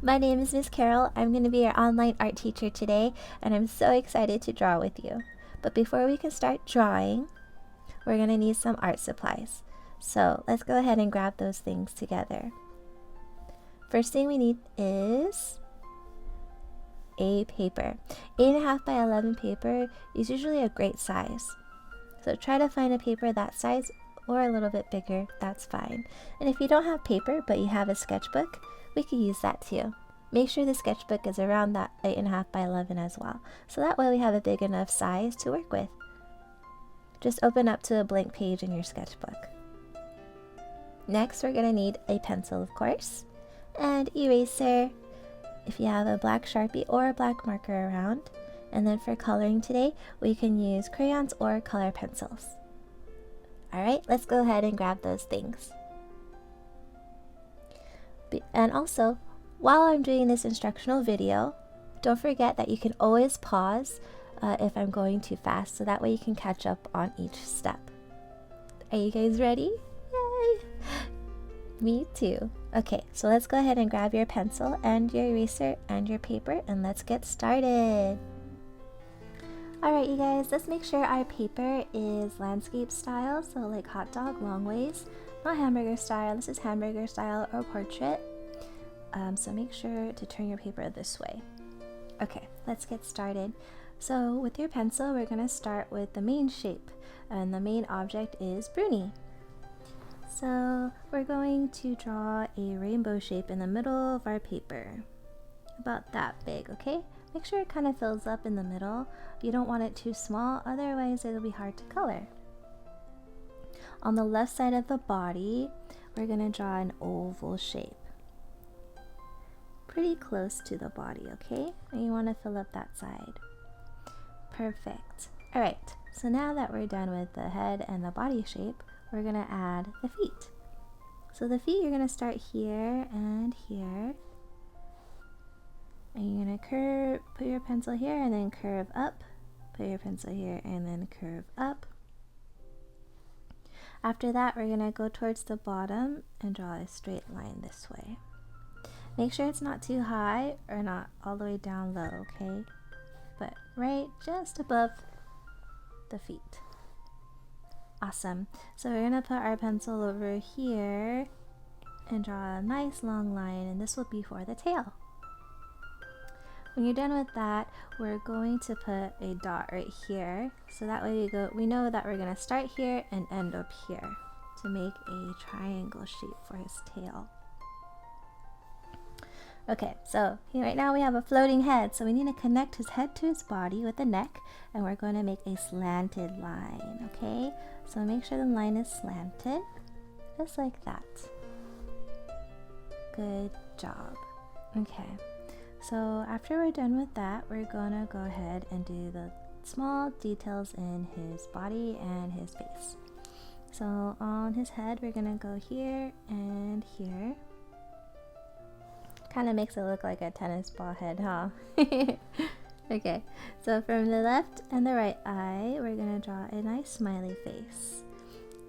My name is Miss Carol. I'm going to be your online art teacher today, and I'm so excited to draw with you. But before we can start drawing, we're going to need some art supplies. So let's go ahead and grab those things together. First thing we need is a paper. 8.5 by 11 paper is usually a great size. So try to find a paper that size or a little bit bigger, that's fine. And if you don't have paper but you have a sketchbook, we could use that too. Make sure the sketchbook is around that 8.5 by 11 as well. So that way we have a big enough size to work with. Just open up to a blank page in your sketchbook. Next, we're going to need a pencil, of course, and eraser, if you have a black Sharpie or a black marker around. And then for coloring today, we can use crayons or color pencils. Alright, let's go ahead and grab those things. And also, while I'm doing this instructional video, don't forget that you can always pause if I'm going too fast, so that way you can catch up on each step. Are you guys ready? Yay! Me too. Okay, so let's go ahead and grab your pencil and your eraser and your paper, and let's get started. Alright, you guys, let's make sure our paper is landscape style, so like hot dog, long ways, not hamburger style. This is hamburger style or portrait. So make sure to turn your paper this way. Okay, let's get started. So with your pencil, we're going to start with the main shape, and the main object is Bruni. So we're going to draw a rainbow shape in the middle of our paper, about that big, okay? Make sure it kind of fills up in the middle. You don't want it too small, otherwise it'll be hard to color. On the left side of the body, we're going to draw an oval shape. Pretty close to the body, okay? And you want to fill up that side. Perfect. Alright, so now that we're done with the head and the body shape, we're going to add the feet. So the feet, you're going to start here and here. And you're going to curve, put your pencil here and then curve up. Put your pencil here and then curve up. After that, we're going to go towards the bottom and draw a straight line this way. Make sure it's not too high or not all the way down low, okay? But right just above the feet. Awesome. So we're going to put our pencil over here and draw a nice long line, and this will be for the tail. When you're done with that, we're going to put a dot right here, so that way we know that we're going to start here and end up here to make a triangle shape for his tail. Okay, so right now we have a floating head, so we need to connect his head to his body with the neck, and we're going to make a slanted line, okay? So make sure the line is slanted, just like that. Good job. Okay. So after we're done with that, we're gonna go ahead and do the small details in his body and his face. So on his head, we're gonna go here and here. Kind of makes it look like a tennis ball head, huh? Okay, so from the left and the right eye, we're gonna draw a nice smiley face.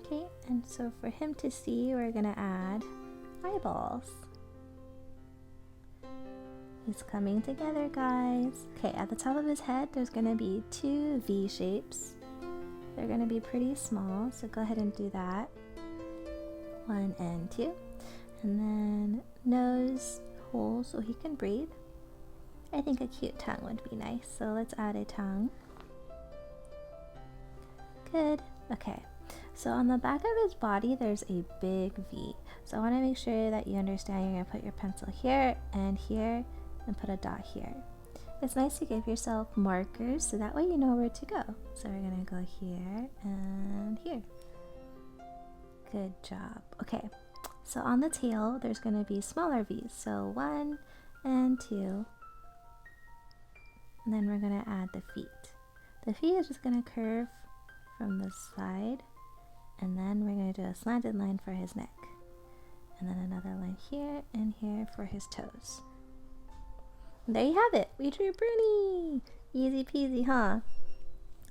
Okay, and so for him to see, we're gonna add eyeballs. He's coming together, guys. Okay, at the top of his head, there's going to be 2 V shapes. They're going to be pretty small, so go ahead and do that. 1 and 2. And then nose hole so he can breathe. I think a cute tongue would be nice, so let's add a tongue. Good. Okay, so on the back of his body, there's a big V. So I want to make sure that you understand you're going to put your pencil here and here, and put a dot here. It's nice to give yourself markers so that way you know where to go. So we're gonna go here and here. Good job. Okay, so on the tail there's gonna be smaller V's. So 1 and 2. And then we're gonna add the feet. The feet is just gonna curve from the side, and then we're gonna do a slanted line for his neck. And then another line here and here for his toes. There you have it. We drew Bruni. Easy peasy, huh?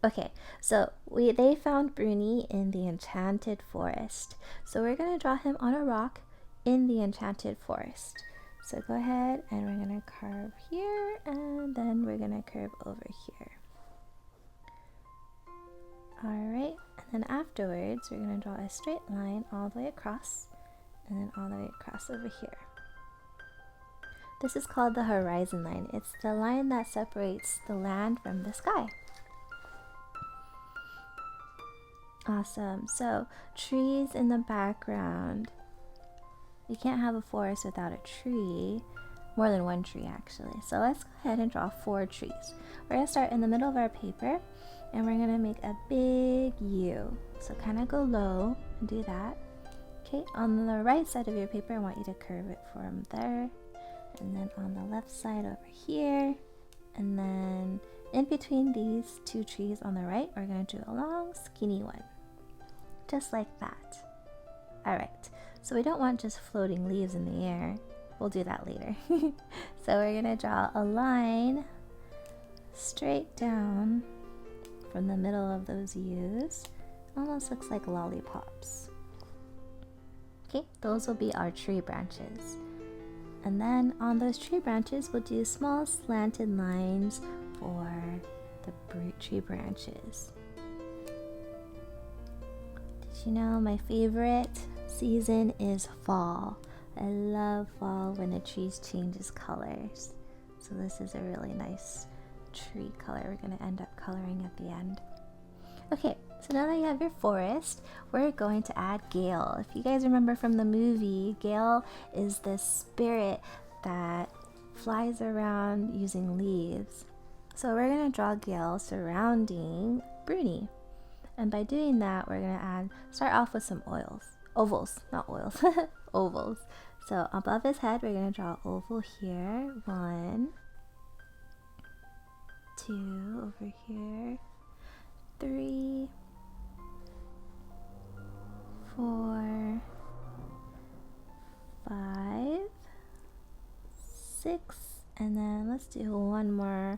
Okay, so they found Bruni in the enchanted forest. So we're going to draw him on a rock in the enchanted forest. So go ahead and we're gonna carve here, and then we're gonna curve over here. Alright, and then afterwards we're gonna draw a straight line all the way across, and then all the way across over here. This is called the horizon line. It's the line that separates the land from the sky. Awesome. So trees in the background. You can't have a forest without a tree. More than one tree actually. So let's go ahead and draw 4 trees. We're going to start in the middle of our paper, and we're going to make a big U. So kind of go low and do that. Okay, on the right side of your paper, I want you to curve it from there. And then on the left side over here. And then in between these 2 trees on the right, we're going to do a long skinny one. Just like that. Alright, so we don't want just floating leaves in the air. We'll do that later. So we're going to draw a line straight down from the middle of those U's. Almost looks like lollipops. Okay, those will be our tree branches. And then on those tree branches, we'll do small slanted lines for the tree branches. Did you know my favorite season is fall? I love fall when the trees changes colors. So this is a really nice tree color we're going to end up coloring at the end. Okay, so now that you have your forest, we're going to add Gale. If you guys remember from the movie, Gale is this spirit that flies around using leaves. So we're going to draw Gale surrounding Bruni. And by doing that, we're going to start off with some ovals, not oils, ovals. So above his head, we're going to draw an oval here. 1, 2, over here. 3, 4, 5, 6, and then let's do one more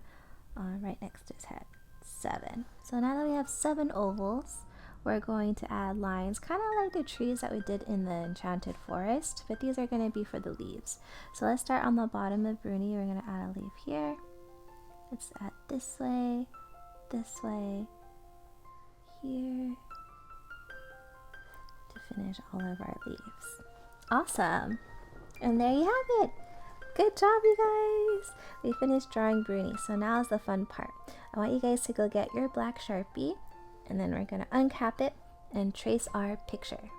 right next to his head. 7. So now that we have 7 ovals, we're going to add lines, kind of like the trees that we did in the enchanted forest, but these are going to be for the leaves. So let's start on the bottom of Bruni. We're going to add a leaf here. Let's add this way, here, to finish all of our leaves. Awesome! And there you have it! Good job, you guys! We finished drawing Bruni, so now is the fun part. I want you guys to go get your black Sharpie, and then we're going to uncap it and trace our picture.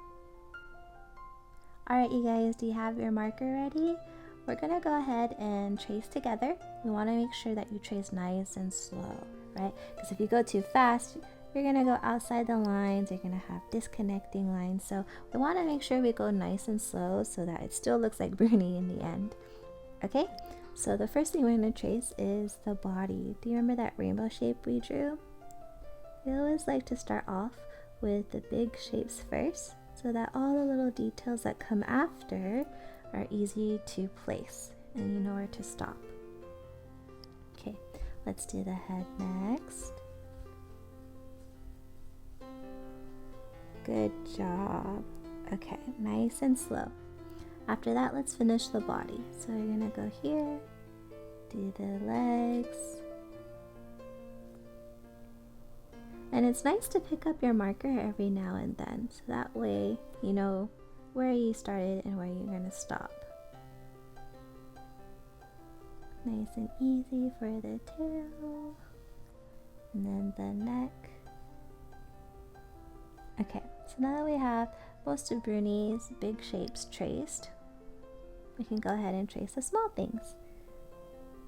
Alright, you guys, do you have your marker ready? We're going to go ahead and trace together. We want to make sure that you trace nice and slow, right? Because if you go too fast, you're going to go outside the lines, you're going to have disconnecting lines. So we want to make sure we go nice and slow so that it still looks like Bruni in the end. Okay, so the first thing we're going to trace is the body. Do you remember that rainbow shape we drew? We always like to start off with the big shapes first so that all the little details that come after are easy to place and you know where to stop. Okay, let's do the head next. Good job. Okay, nice and slow. After that, let's finish the body. So we're gonna go here, do the legs. And it's nice to pick up your marker every now and then, so that way you know where you started and where you're gonna stop. Nice and easy for the tail, and then the neck. Okay, so now that we have most of Bruni's big shapes traced, we can go ahead and trace the small things.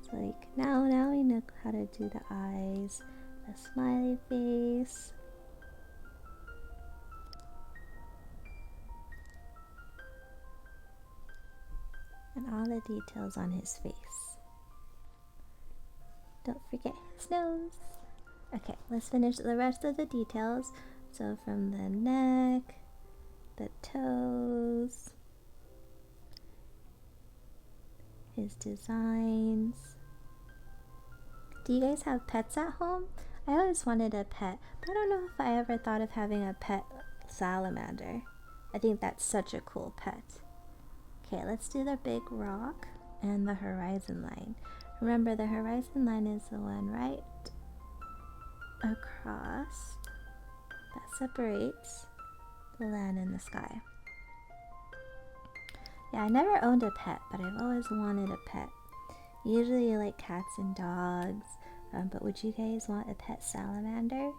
So like now we know how to do the eyes, the smiley face, and all the details on his face. Don't forget his nose. Okay, let's finish the rest of the details. So from the neck, the toes, his designs. Do you guys have pets at home? I always wanted a pet, but I don't know if I ever thought of having a pet salamander. I think that's such a cool pet. Okay, let's do the big rock. and the horizon line. Remember, the horizon line is the one right across that separates the land and the sky. Yeah, I never owned a pet, but I've always wanted a pet. Usually you like cats and dogs, but would you guys want a pet salamander?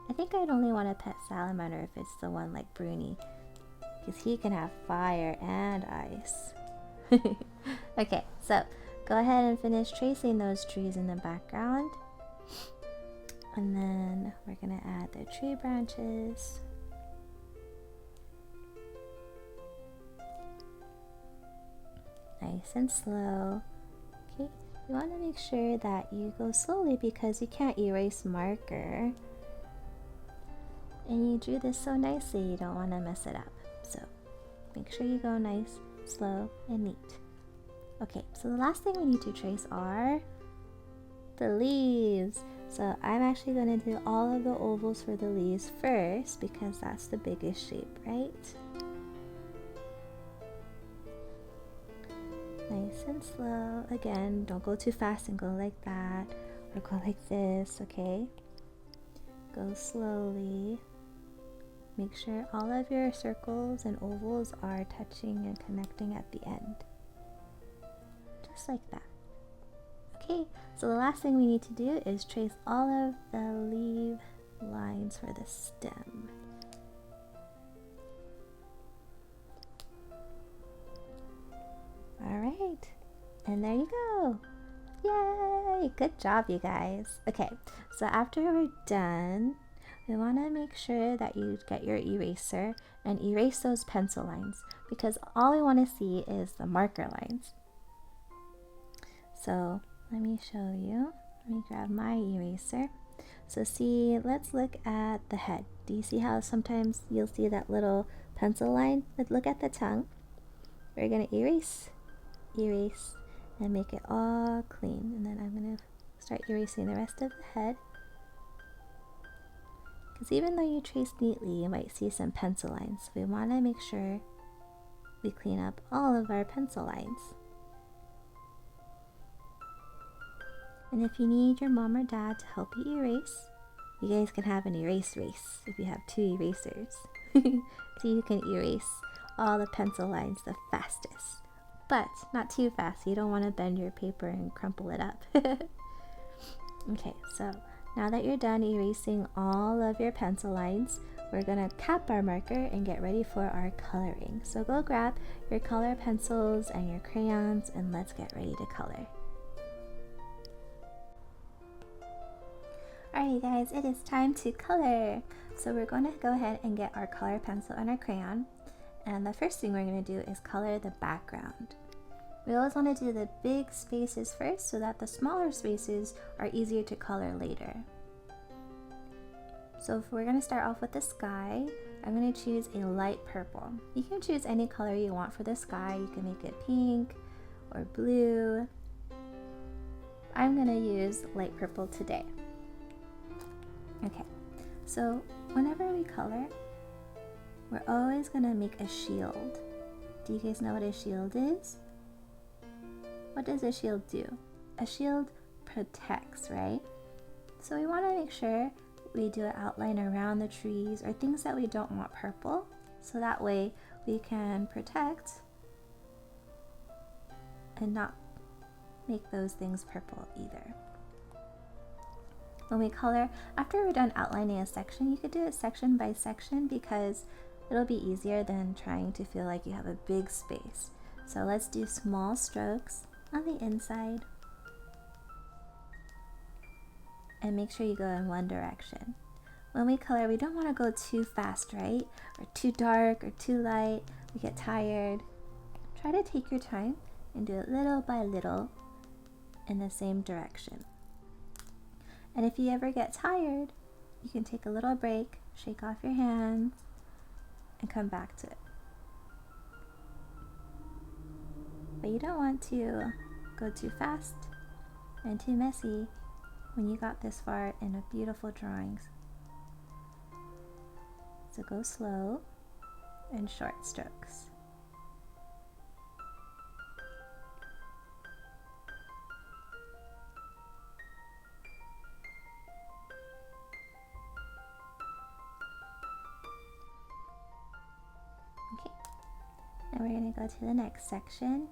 I think I'd only want a pet salamander if it's the one like Bruni, because he can have fire and ice. Okay, so go ahead and finish tracing those trees in the background. And then we're gonna add the tree branches. Nice and slow. Okay, you want to make sure that you go slowly because you can't erase marker. And you drew this so nicely, you don't want to mess it up. So make sure you go nice, slow, and neat. Okay, so the last thing we need to trace are the leaves. So I'm actually going to do all of the ovals for the leaves first because that's the biggest shape, right? Nice and slow. Again, don't go too fast and go like that or go like this, okay? Go slowly. Make sure all of your circles and ovals are touching and connecting at the end. Just like that. Okay, so the last thing we need to do is trace all of the leaf lines for the stem. Alright, and there you go. Yay! Good job, you guys. Okay, so after we're done, we want to make sure that you get your eraser and erase those pencil lines because all we want to see is the marker lines. So let me show you. Let me grab my eraser. So see, let's look at the head. Do you see how sometimes you'll see that little pencil line? But look at the tongue. We're going to erase, and make it all clean. And then I'm going to start erasing the rest of the head. Because even though you trace neatly, you might see some pencil lines. So we want to make sure we clean up all of our pencil lines. And if you need your mom or dad to help you erase, you guys can have an erase race if you have 2 erasers. So you can erase all the pencil lines the fastest. But not too fast, you don't want to bend your paper and crumple it up. Okay, so now that you're done erasing all of your pencil lines, we're going to cap our marker and get ready for our coloring. So go grab your color pencils and your crayons and let's get ready to color. Alright guys, it is time to color. So we're going to go ahead and get our color pencil and our crayon. And the first thing we're going to do is color the background. We always want to do the big spaces first so that the smaller spaces are easier to color later. So if we're going to start off with the sky, I'm going to choose a light purple. You can choose any color you want for the sky. You can make it pink or blue. I'm going to use light purple today. Okay, so whenever we color, we're always going to make a shield. Do you guys know what a shield is? What does a shield do? A shield protects, right? So we want to make sure we do an outline around the trees or things that we don't want purple, so that way we can protect and not make those things purple either. When we color, after we're done outlining a section, you could do it section by section because it'll be easier than trying to feel like you have a big space. So let's do small strokes on the inside and make sure you go in one direction. When we color, we don't want to go too fast, right? Or too dark or too light. We get tired. Try to take your time and do it little by little in the same direction. And if you ever get tired, you can take a little break, shake off your hands, and come back to it. But you don't want to go too fast and too messy when you got this far in a beautiful drawings. So go slow and short strokes. we're going to go to the next section.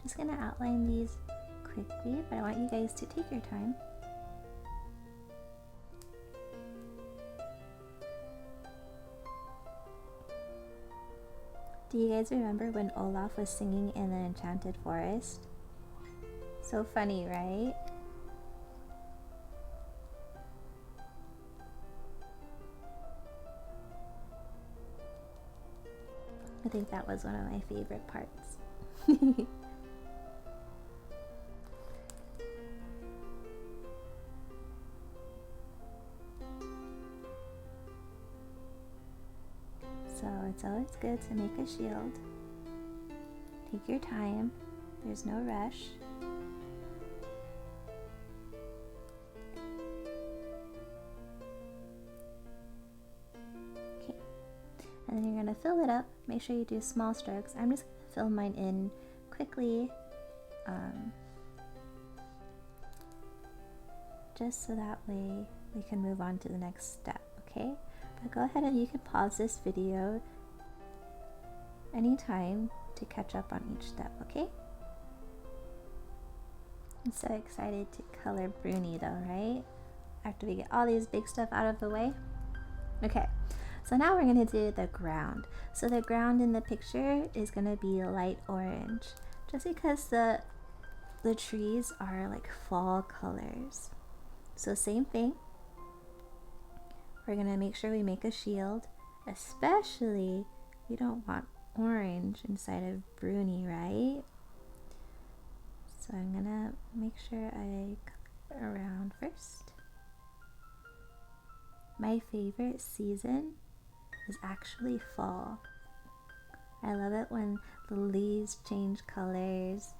Just going to outline these quickly, but I want you guys to take your time. Do you guys remember when Olaf was singing in the Enchanted Forest? So funny, right? I think that was one of my favorite parts. So it's always good to make a shield. Take your time, there's no rush. Okay, and then you're going to fill it up. Make sure you do small strokes. I'm just going to fill mine in quickly, just so that way we can move on to the next step, okay? But go ahead and you can pause this video anytime to catch up on each step, okay? I'm so excited to color Bruni though, right? After we get all these big stuff out of the way. Okay, so now we're gonna do the ground. So the ground in the picture is gonna be light orange, just because the trees are like fall colors. So same thing. We're gonna make sure we make a shield, especially we don't want orange inside of Bruni, right? So I'm gonna make sure I color around first. My favorite season is actually fall. I love it when the leaves change colors,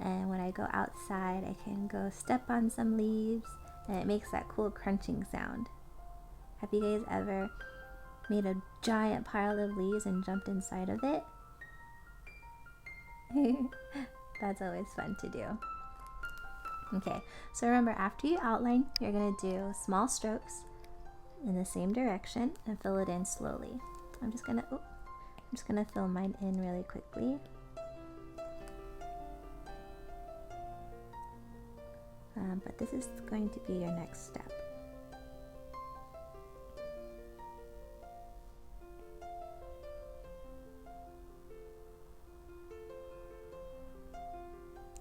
and when I go outside I can go step on some leaves and it makes that cool crunching sound. Have you guys ever made a giant pile of leaves and jumped inside of it? That's always fun to do. Okay, so remember, after you outline, you're going to do small strokes in the same direction and fill it in slowly. I'm just going to fill mine in really quickly. But this is going to be your next step.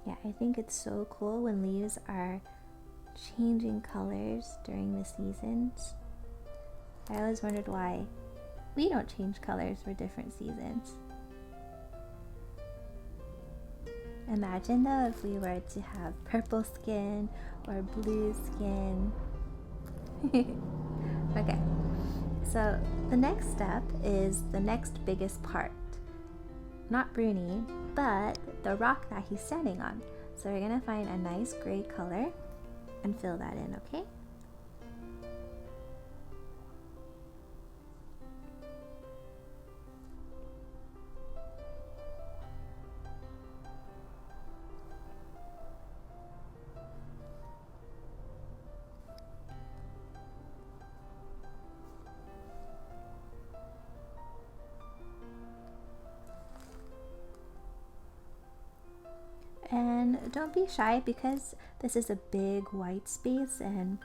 Yeah, I think it's so cool when leaves are changing colors during the seasons. I always wondered why we don't change colors for different seasons. Imagine though if we were to have purple skin or blue skin. Okay, so the next step is the next biggest part. Not Bruni, but the rock that he's standing on. So we're gonna find a nice gray color and fill that in, okay? And don't be shy, because this is a big white space and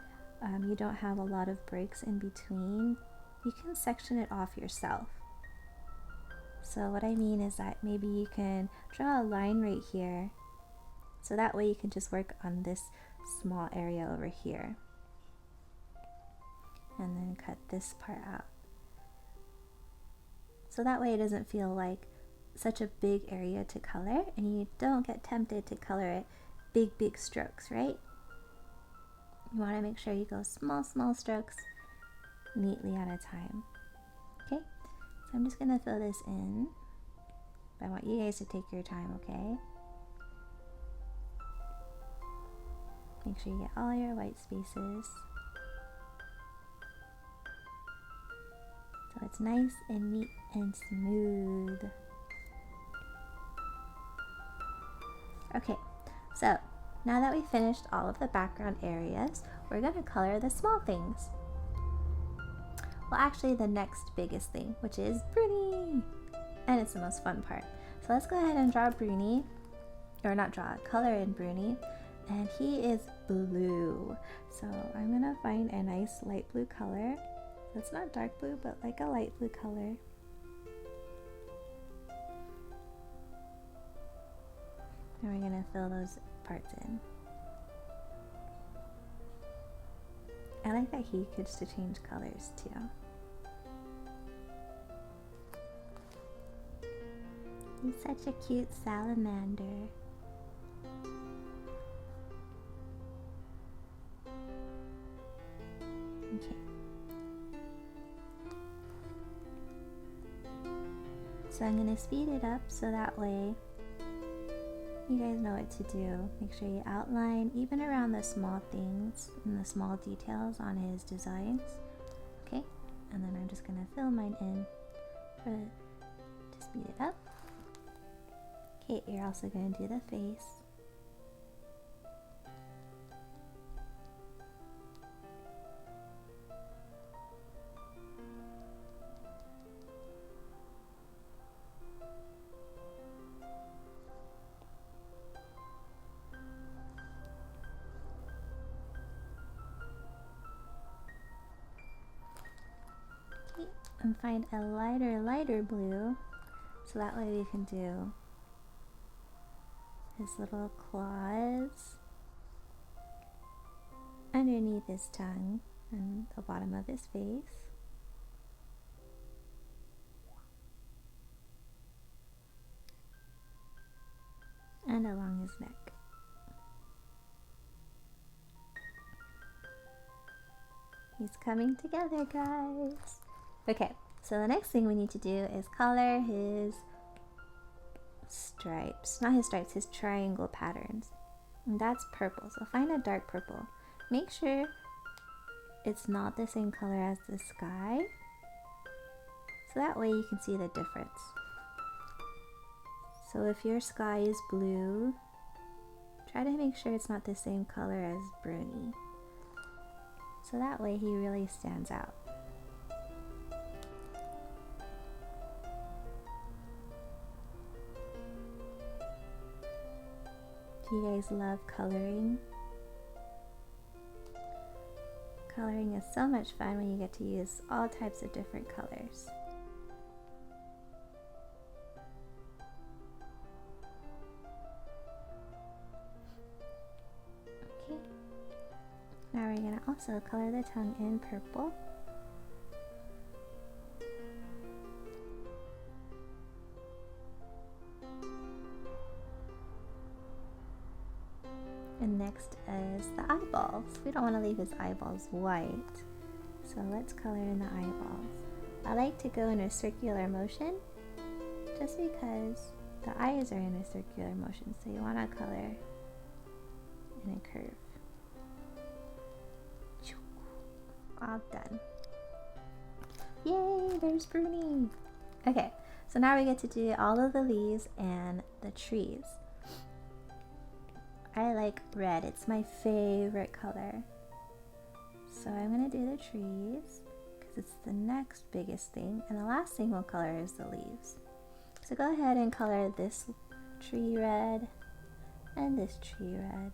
you don't have a lot of breaks in between. You can section it off yourself. So what I mean is that maybe you can draw a line right here, so that way you can just work on this small area over here and then cut this part out. So that way it doesn't feel like such a big area to color, and you don't get tempted to color it big strokes, right? You want to make sure you go small strokes neatly at a time. Okay, so I'm just gonna fill this in, but I want you guys to take your time, okay? Make sure you get all your white spaces so it's nice and neat and smooth. Okay, so now that we finished all of the background areas, we're going to color the small things. well, actually the next biggest thing, which is Bruni. And it's the most fun part. So let's go ahead and draw Bruni, or not draw, color in Bruni. And he is blue. So I'm gonna find a nice light blue color. So it's not dark blue, but like a light blue color. And we're gonna fill those parts in. I like that he gets to change colors too. He's such a cute salamander. Okay. So I'm going to speed it up so that way you guys know what to do. Make sure you outline even around the small things and the small details on his designs. Okay, and then I'm just going to fill mine in to speed it up. Okay, you're also going to do the face. Okay, and find a lighter blue, so that way we can do his little claws underneath his tongue and the bottom of his face. And along his neck. He's coming together, guys. Okay, so the next thing we need to do is color his stripes, not his stripes, his triangle patterns. And that's purple, so find a dark purple. Make sure it's not the same color as the sky, so that way you can see the difference. So if your sky is blue, try to make sure it's not the same color as Bruni, so that way he really stands out. Do you guys love coloring? Coloring is so much fun when you get to use all types of different colors. Okay, now we're going to also color the tongue in purple. And next is the eyeballs. We don't want to leave his eyeballs white, so let's color in the eyeballs. I like to go in a circular motion just because the eyes are in a circular motion, so you want to color in a curve. All done. Yay, there's Bruni. Okay, so now we get to do all of the leaves and the trees. I like red, it's my favorite color. So I'm gonna do the trees because it's the next biggest thing, and the last thing we'll color is the leaves. So go ahead and color this tree red and this tree red.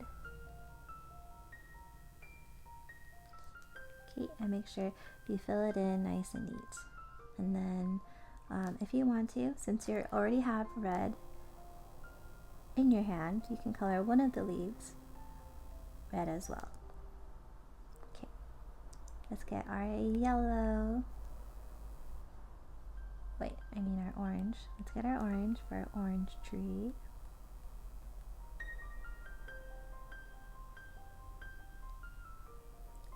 Okay, and make sure you fill it in nice and neat. And then if you want to, since you already have red in your hand, you can color one of the leaves red as well. Okay, let's get our yellow. Wait, I mean our orange. Let's get our orange for our orange tree.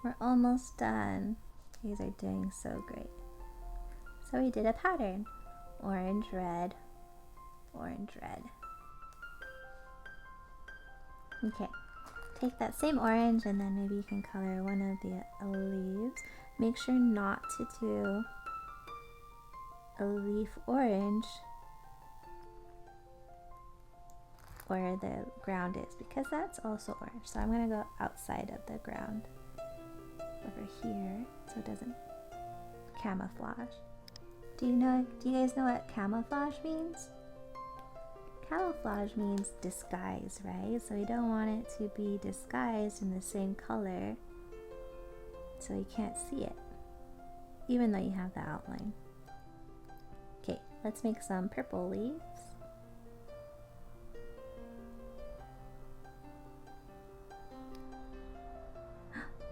We're almost done. You guys are doing so great. So we did a pattern. Orange, red, orange, red. Okay, take that same orange and then maybe you can color one of the leaves. Make sure not to do a leaf orange where the ground is, because that's also orange. So I'm going to go outside of the ground over here so it doesn't. camouflage. Do you guys know what camouflage means? Camouflage means disguise, right? So we don't want it to be disguised in the same color so you can't see it, even though you have the outline. Okay, let's make some purple leaves.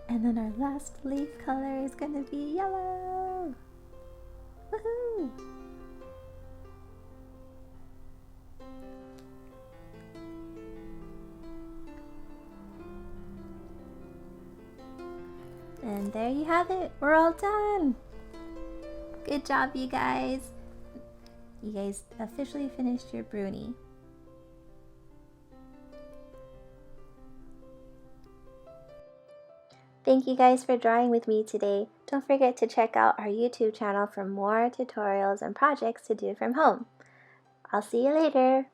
And then our last leaf color is gonna be yellow! Woohoo! And there you have it! We're all done! Good job, you guys! You guys officially finished your Bruni. Thank you guys for drawing with me today. Don't forget to check out our YouTube channel for more tutorials and projects to do from home. I'll see you later.